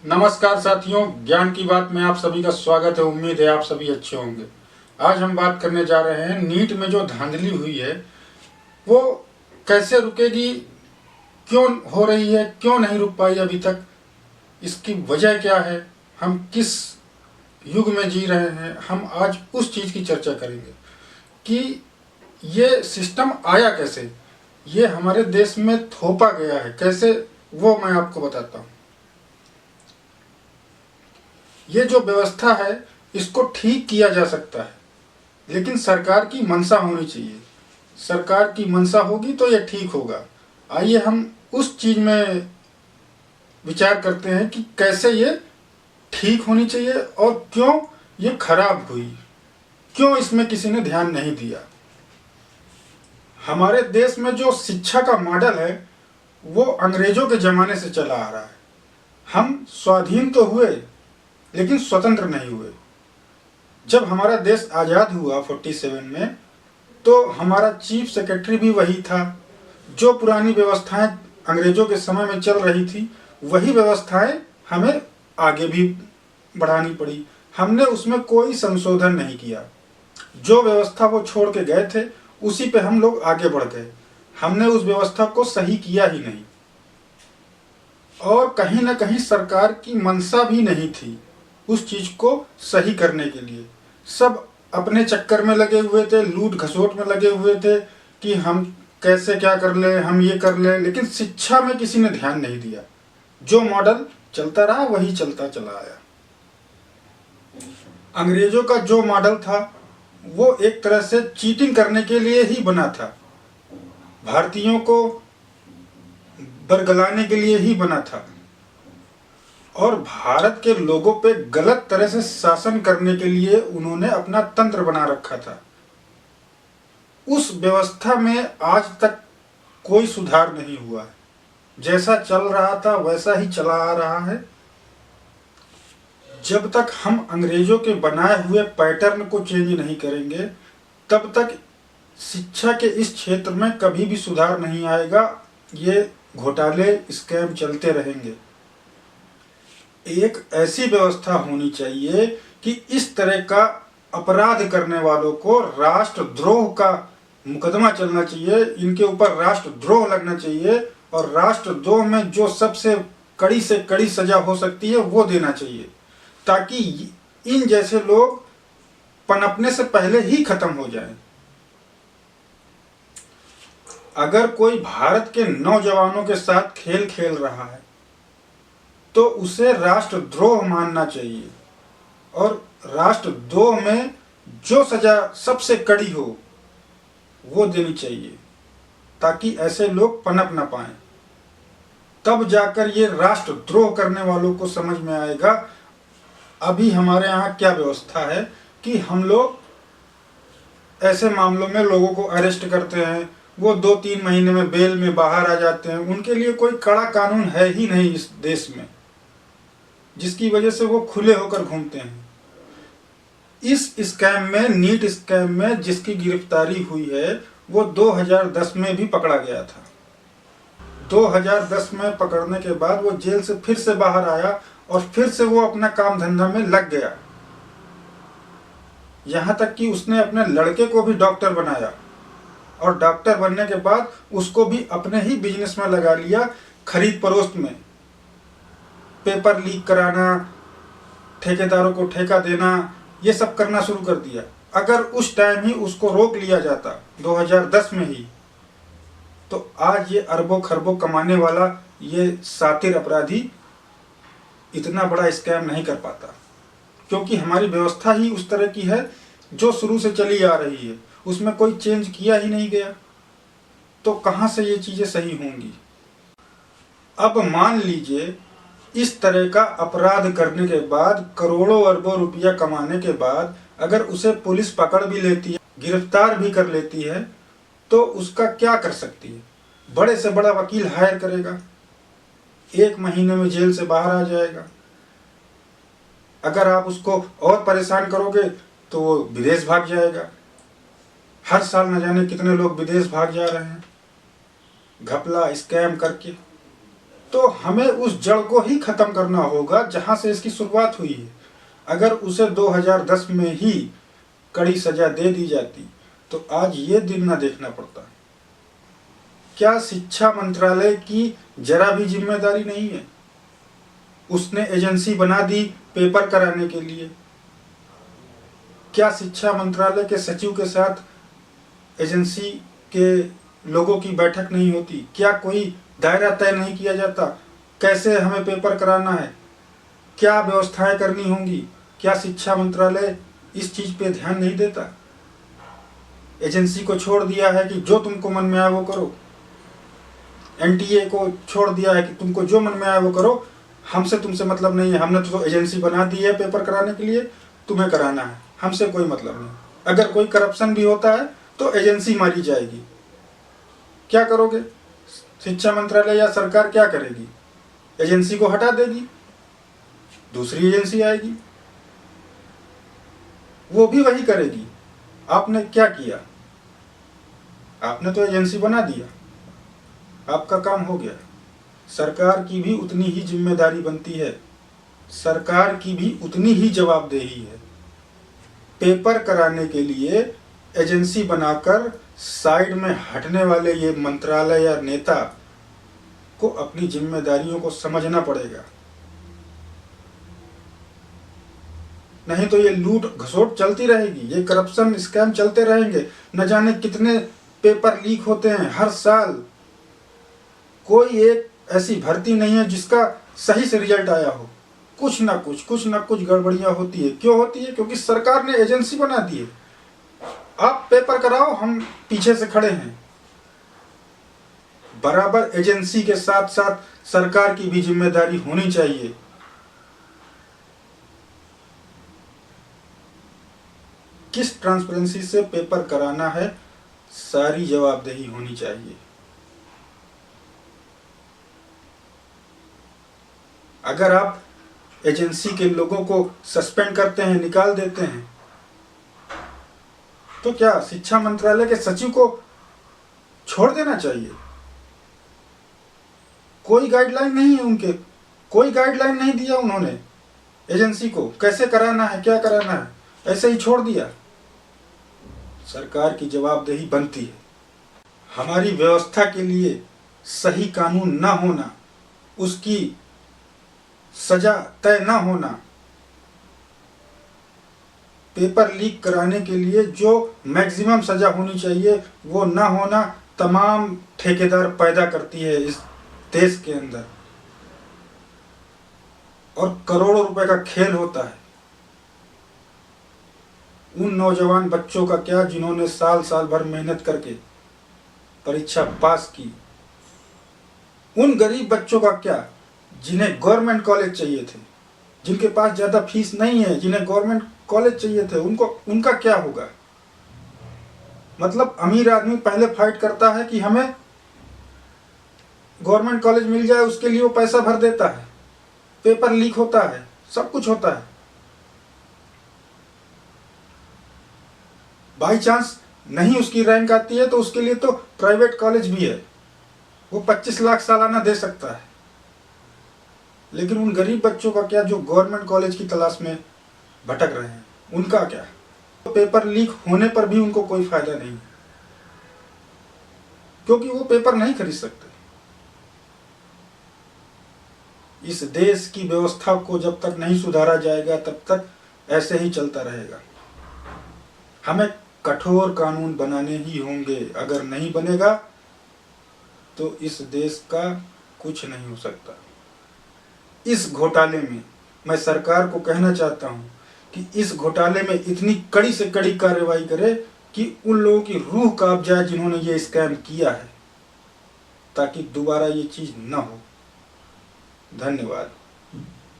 नमस्कार साथियों, ज्ञान की बात में आप सभी का स्वागत है। उम्मीद है आप सभी अच्छे होंगे। आज हम बात करने जा रहे हैं नीट में जो धांधली हुई है वो कैसे रुकेगी, क्यों हो रही है, क्यों नहीं रुक पाई अभी तक, इसकी वजह क्या है, हम किस युग में जी रहे हैं। हम आज उस चीज़ की चर्चा करेंगे कि ये सिस्टम आया कैसे, ये हमारे देश में थोपा गया है कैसे, वो मैं आपको बताता हूँ। ये जो व्यवस्था है इसको ठीक किया जा सकता है, लेकिन सरकार की मंशा होनी चाहिए। सरकार की मंशा होगी तो ये ठीक होगा। आइए हम उस चीज में विचार करते हैं कि कैसे ये ठीक होनी चाहिए और क्यों ये खराब हुई, क्यों इसमें किसी ने ध्यान नहीं दिया। हमारे देश में जो शिक्षा का मॉडल है वो अंग्रेजों के जमाने से चला आ रहा है। हम स्वाधीन तो हुए लेकिन स्वतंत्र नहीं हुए। जब हमारा देश आज़ाद हुआ 47 में, तो हमारा चीफ सेक्रेटरी भी वही था। जो पुरानी व्यवस्थाएं अंग्रेजों के समय में चल रही थी वही व्यवस्थाएं हमें आगे भी बढ़ानी पड़ी। हमने उसमें कोई संशोधन नहीं किया। जो व्यवस्था वो छोड़ के गए थे उसी पे हम लोग आगे बढ़ गए। हमने उस व्यवस्था को सही किया ही नहीं, और कहीं ना कहीं सरकार की मंशा भी नहीं थी उस चीज को सही करने के लिए। सब अपने चक्कर में लगे हुए थे, लूट घसोट में लगे हुए थे कि हम कैसे क्या कर ले, हम ये कर ले, लेकिन शिक्षा में किसी ने ध्यान नहीं दिया। जो मॉडल चलता रहा वही चलता चला आया। अंग्रेजों का जो मॉडल था वो एक तरह से चीटिंग करने के लिए ही बना था, भारतीयों को बरगलाने के लिए ही बना था, और भारत के लोगों पे गलत तरह से शासन करने के लिए उन्होंने अपना तंत्र बना रखा था। उस व्यवस्था में आज तक कोई सुधार नहीं हुआ है। जैसा चल रहा था वैसा ही चला आ रहा है। जब तक हम अंग्रेजों के बनाए हुए पैटर्न को चेंज नहीं करेंगे तब तक शिक्षा के इस क्षेत्र में कभी भी सुधार नहीं आएगा। ये घोटाले, स्कैम चलते रहेंगे। एक ऐसी व्यवस्था होनी चाहिए कि इस तरह का अपराध करने वालों को राष्ट्रद्रोह का मुकदमा चलना चाहिए, इनके ऊपर राष्ट्रद्रोह लगना चाहिए, और राष्ट्रद्रोह में जो सबसे कड़ी से कड़ी सजा हो सकती है वो देना चाहिए, ताकि इन जैसे लोग पनपने से पहले ही खत्म हो जाएं। अगर कोई भारत के नौजवानों के साथ खेल खेल रहा है तो उसे राष्ट्रद्रोह मानना चाहिए, और राष्ट्रद्रोह में जो सजा सबसे कड़ी हो वो देनी चाहिए, ताकि ऐसे लोग पनप ना पाए। तब जाकर ये राष्ट्रद्रोह करने वालों को समझ में आएगा। अभी हमारे यहाँ क्या व्यवस्था है कि हम लोग ऐसे मामलों में लोगों को अरेस्ट करते हैं, वो 2-3 महीने में बेल में बाहर आ जाते हैं। उनके लिए कोई कड़ा कानून है ही नहीं इस देश में, जिसकी वजह से वो खुले होकर घूमते हैं। इस स्कैम में, नीट स्कैम में जिसकी गिरफ्तारी हुई है वो 2010 में भी पकड़ा गया था। 2010 में पकड़ने के बाद वो जेल से फिर से बाहर आया और फिर से वो अपना काम धंधा में लग गया। यहाँ तक कि उसने अपने लड़के को भी डॉक्टर बनाया, और डॉक्टर बनने के बाद उसको भी अपने ही बिजनेस में लगा लिया, खरीद फरोख्त में। पेपर लीक कराना, ठेकेदारों को ठेका देना, ये सब करना शुरू कर दिया। अगर उस टाइम ही उसको रोक लिया जाता 2010 में ही, तो आज ये अरबों खरबों कमाने वाला ये शातिर अपराधी इतना बड़ा स्कैम नहीं कर पाता, क्योंकि हमारी व्यवस्था ही उस तरह की है जो शुरू से चली आ रही है, उसमें कोई चेंज किया ही नहीं गया। तो कहाँ से ये चीजें सही होंगी। अब मान लीजिए इस तरह का अपराध करने के बाद, करोड़ों अरबों रुपया कमाने के बाद, अगर उसे पुलिस पकड़ भी लेती है, गिरफ्तार भी कर लेती है, तो उसका क्या कर सकती है। बड़े से बड़ा वकील हायर करेगा, 1 महीने में जेल से बाहर आ जाएगा। अगर आप उसको और परेशान करोगे तो वो विदेश भाग जाएगा। हर साल न जाने कितने लोग विदेश भाग जा रहे हैं घपला स्कैम करके। तो हमें उस जड़ को ही खत्म करना होगा जहां से इसकी शुरुआत हुई है। अगर उसे 2010 में ही कड़ी सजा दे दी जाती तो आज ये दिन न देखना पड़ता। क्या शिक्षा मंत्रालय की जरा भी जिम्मेदारी नहीं है? उसने एजेंसी बना दी पेपर कराने के लिए। क्या शिक्षा मंत्रालय के सचिव के साथ एजेंसी के लोगों की बैठक नहीं होती? क्या कोई दायरा तय नहीं किया जाता? कैसे हमें पेपर कराना है, क्या व्यवस्थाएं करनी होंगी? क्या शिक्षा मंत्रालय इस चीज पे ध्यान नहीं देता? एजेंसी को छोड़ दिया है कि जो तुमको मन में आए वो करो। एनटीए को छोड़ दिया है कि तुमको जो मन में आए वो करो, हमसे तुमसे मतलब नहीं है। हमने तो एजेंसी बना दी है पेपर कराने के लिए, तुम्हें कराना है, हमसे कोई मतलब नहीं। अगर कोई करप्शन भी होता है तो एजेंसी मारी जाएगी। क्या करोगे? शिक्षा मंत्रालय या सरकार क्या करेगी? एजेंसी को हटा देगी, दूसरी एजेंसी आएगी, वो भी वही करेगी। आपने क्या किया? आपने तो एजेंसी बना दिया, आपका काम हो गया। सरकार की भी उतनी ही जिम्मेदारी बनती है, सरकार की भी उतनी ही जवाबदेही है। पेपर कराने के लिए एजेंसी बनाकर साइड में हटने वाले ये मंत्रालय या नेता को अपनी जिम्मेदारियों को समझना पड़ेगा। नहीं तो ये लूट घसोट चलती रहेगी, ये करप्शन स्कैम चलते रहेंगे। न जाने कितने पेपर लीक होते हैं हर साल। कोई एक ऐसी भर्ती नहीं है जिसका सही से रिजल्ट आया हो। कुछ ना कुछ गड़बड़ियां होती है। क्यों होती है? क्योंकि सरकार ने एजेंसी बना दी है। आप पेपर कराओ, हम पीछे से खड़े हैं। बराबर एजेंसी के साथ साथ सरकार की भी जिम्मेदारी होनी चाहिए। किस ट्रांसपेरेंसी से पेपर कराना है, सारी जवाबदेही होनी चाहिए। अगर आप एजेंसी के लोगों को सस्पेंड करते हैं, निकाल देते हैं, तो क्या शिक्षा मंत्रालय के सचिव को छोड़ देना चाहिए? कोई गाइडलाइन नहीं है उनके, कोई गाइडलाइन नहीं दिया उन्होंने एजेंसी को, कैसे कराना है, क्या कराना है, ऐसे ही छोड़ दिया। सरकार की जवाबदेही बनती है। हमारी व्यवस्था के लिए सही कानून ना होना, उसकी सजा तय ना होना, पेपर लीक कराने के लिए जो मैक्सिमम सजा होनी चाहिए वो ना होना, तमाम ठेकेदार पैदा करती है इस देश के अंदर। और करोड़ों रुपए का खेल होता है। उन नौजवान बच्चों का क्या जिन्होंने साल साल भर मेहनत करके परीक्षा पास की? उन गरीब बच्चों का क्या जिन्हें गवर्नमेंट कॉलेज चाहिए थे, जिनके पास ज्यादा फीस नहीं है, जिन्हें गवर्नमेंट कॉलेज चाहिए थे, उनका क्या होगा? मतलब अमीर आदमी पहले फाइट करता है कि हमें गवर्नमेंट कॉलेज मिल जाए, उसके लिए वो पैसा भर देता है, पेपर लीक होता है, सब कुछ होता है। बाई चांस नहीं उसकी रैंक आती है तो उसके लिए तो प्राइवेट कॉलेज भी है, वो 25 लाख सालाना दे सकता है। लेकिन उन गरीब बच्चों का क्या जो गवर्नमेंट कॉलेज की तलाश में भटक रहे हैं, उनका क्या? तो पेपर लीक होने पर भी उनको कोई फायदा नहीं, क्योंकि वो पेपर नहीं खरीद सकते। इस देश की व्यवस्था को जब तक नहीं सुधारा जाएगा तब तक ऐसे ही चलता रहेगा। हमें कठोर कानून बनाने ही होंगे। अगर नहीं बनेगा तो इस देश का कुछ नहीं हो सकता। इस घोटाले में मैं सरकार को कहना चाहता हूं कि इस घोटाले में इतनी कड़ी से कड़ी कार्रवाई करे कि उन लोगों की रूह कांप जाए जिन्होंने ये स्कैम किया है, ताकि दोबारा ये चीज न हो। धन्यवाद।